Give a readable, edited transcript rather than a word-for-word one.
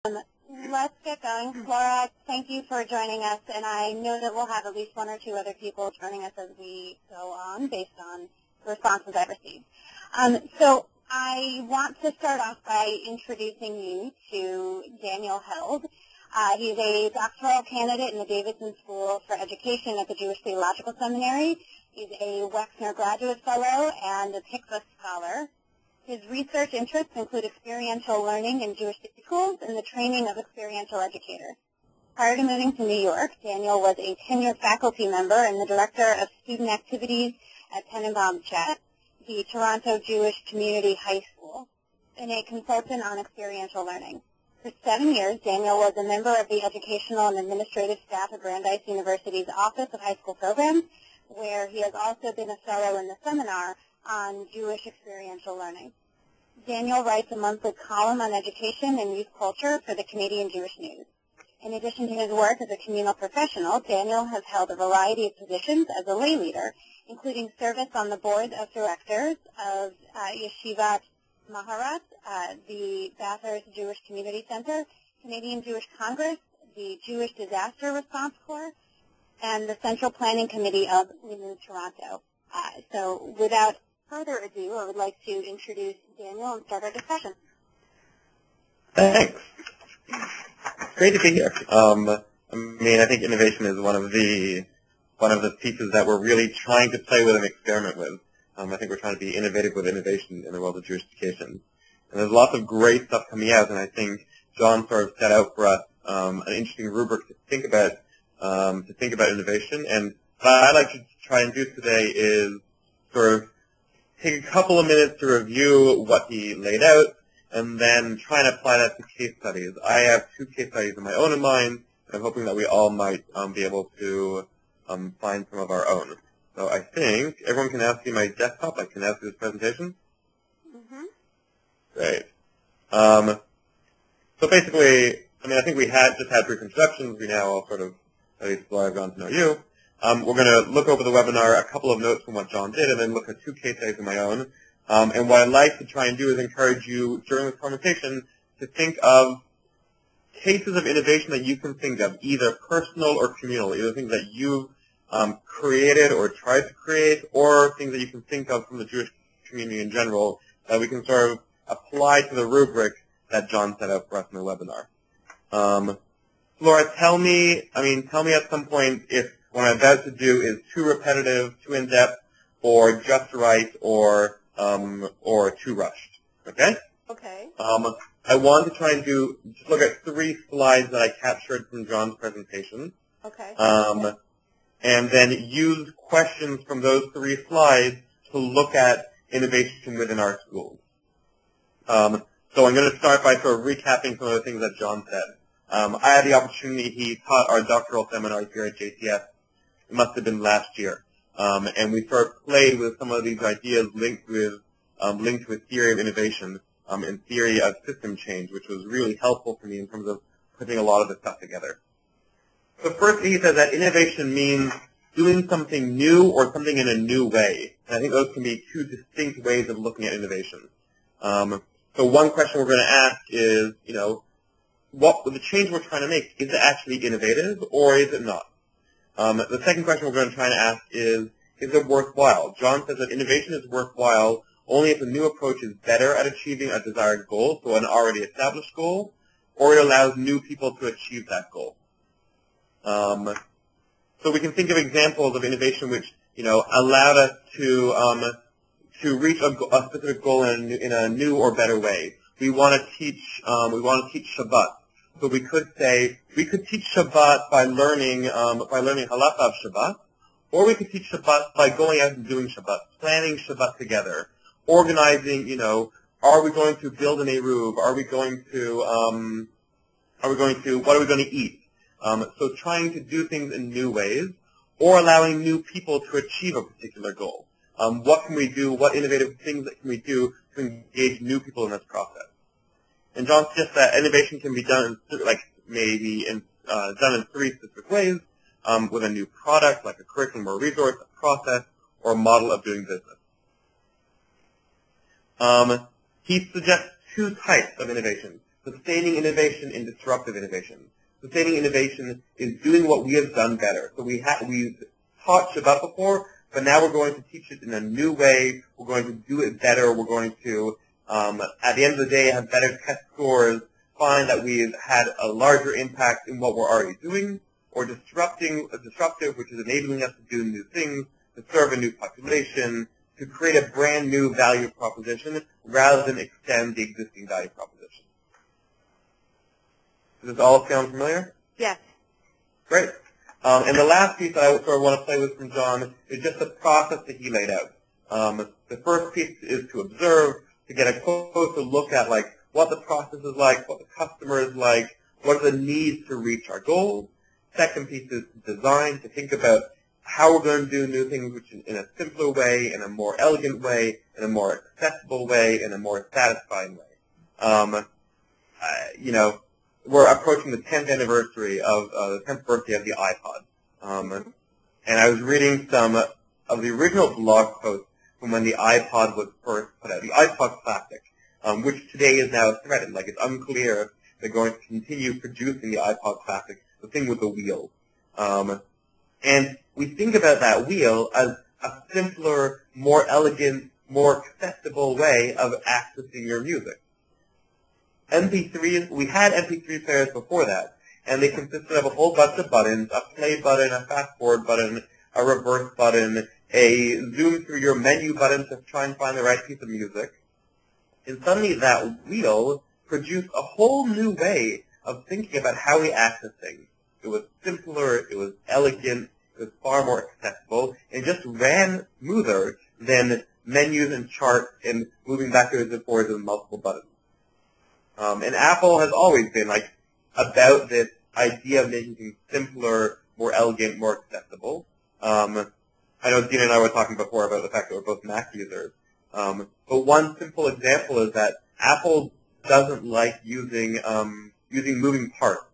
Let's get going. Laura, thank you for joining us, and I know that we'll have at least one or two other people joining us as we go on based on the responses I've received. So I want to start off by introducing you to Daniel Held. He's a doctoral candidate in the Davidson School for Education at the Jewish Theological Seminary. He's a Wexner Graduate Fellow and a Tikva Scholar. His research interests include experiential learning in Jewish schools and the training of experiential educators. Prior to moving to New York, Daniel was a tenured faculty member and the director of student activities at Tenenbaum Chet, the Toronto Jewish Community High School, and a consultant on experiential learning. For 7 years, Daniel was a member of the educational and administrative staff at Brandeis University's Office of High School Programs, where he has also been a fellow in the seminar on Jewish experiential learning. Daniel writes a monthly column on education and youth culture for the Canadian Jewish News. In addition to his work as a communal professional, Daniel has held a variety of positions as a lay leader, including service on the board of directors of Yeshivat Maharat, the Bathurst Jewish Community Center, Canadian Jewish Congress, the Jewish Disaster Response Corps, and the Central Planning Committee of Limu Toronto. So without further ado, I would like to introduce Daniel and start our discussion. Thanks. Great to be here. I think innovation is one of the pieces that we're really trying to play with and experiment with. I think we're trying to be innovative with innovation in the world of Jewish education. And there's lots of great stuff coming out, and I think John sort of set out for us an interesting rubric to think about innovation. And what I'd like to try and do today is sort of take a couple of minutes to review what he laid out, and then try and apply that to case studies. I have 2 case studies of my own in mind, and I'm hoping that we all might be able to find some of our own. So I think everyone can now see my desktop. I can now see this presentation. Mm-hmm. Great. So basically, I think we just had brief introductions. We now all sort of, at least I've gotten to know you. We're going to look over the webinar, a couple of notes from what John did, and then look at 2 case studies of my own. And what I'd like to try and do is encourage you during this conversation to think of cases of innovation that you can think of, either personal or communal, either things that you've created or tried to create, or things that you can think of from the Jewish community in general that we can sort of apply to the rubric that John set out for us in the webinar. Laura, tell me at some point if what I'm about to do is too repetitive, too in-depth, or just right, or too rushed. Okay? Okay. I want to try and just look at 3 slides that I captured from John's presentation. Okay. And then use questions from those 3 slides to look at innovation within our schools. So I'm going to start by sort of recapping some of the things that John said. I had the opportunity, he taught our doctoral seminar here at JCS. It must have been last year. And we sort of played with some of these ideas linked with theory of innovation and theory of system change, which was really helpful for me in terms of putting a lot of this stuff together. So first he says that innovation means doing something new or something in a new way. And I think those can be 2 distinct ways of looking at innovation. So one question we're going to ask is, what the change we're trying to make, is it actually innovative or is it not? The second question we're going to try and ask is it worthwhile? John says that innovation is worthwhile only if a new approach is better at achieving a desired goal, so an already established goal, or it allows new people to achieve that goal. So we can think of examples of innovation which, allowed us to reach a specific goal in a new or better way. We want to teach Shabbat. So we could teach Shabbat by learning halacha of Shabbat, or we could teach Shabbat by going out and doing Shabbat, planning Shabbat together, organizing. Are we going to build an eruv? What are we going to eat? So trying to do things in new ways, or allowing new people to achieve a particular goal. What can we do? What innovative things can we do to engage new people in this process? And John suggests that innovation can be done done in 3 specific ways, with a new product, like a curriculum or resource, a process, or a model of doing business. He suggests 2 types of innovation. sustaining innovation and disruptive innovation. Sustaining innovation is doing what we have done better. So we've taught Shabbat before, but now we're going to teach it in a new way. We're going to do it better. We're going to, at the end of the day, have better test scores, find that we've had a larger impact in what we're already doing, or disruptive, which is enabling us to do new things, to serve a new population, to create a brand new value proposition rather than extend the existing value proposition. Does this all sound familiar? Yes. Great. And the last piece that I sort of want to play with from John is just the process that he laid out. The first piece is to observe, to get a closer look at like what the process is like, what the customer is like, what are the needs to reach our goals. Second piece is to design, to think about how we're going to do new things which in a simpler way, in a more elegant way, in a more accessible way, in a more satisfying way. We're approaching the 10th anniversary of the 10th birthday of the iPod. And I was reading some of the original blog posts from when the iPod was first put out, the iPod Classic, which today is now threatened. Like, it's unclear if they're going to continue producing the iPod Classic, the thing with the wheel. And we think about that wheel as a simpler, more elegant, more accessible way of accessing your music. MP3s, we had MP3 players before that, and they consisted of a whole bunch of buttons, a play button, a fast forward button, a reverse button, a zoom through your menu button to try and find the right piece of music. And suddenly that wheel produced a whole new way of thinking about how we access things. It was simpler, it was elegant, it was far more accessible, and just ran smoother than menus and charts and moving backwards and forwards with multiple buttons. And Apple has always been like about this idea of making things simpler, more elegant, more accessible. I know Dina and I were talking before about the fact that we're both Mac users. But one simple example is that Apple doesn't like using moving parts.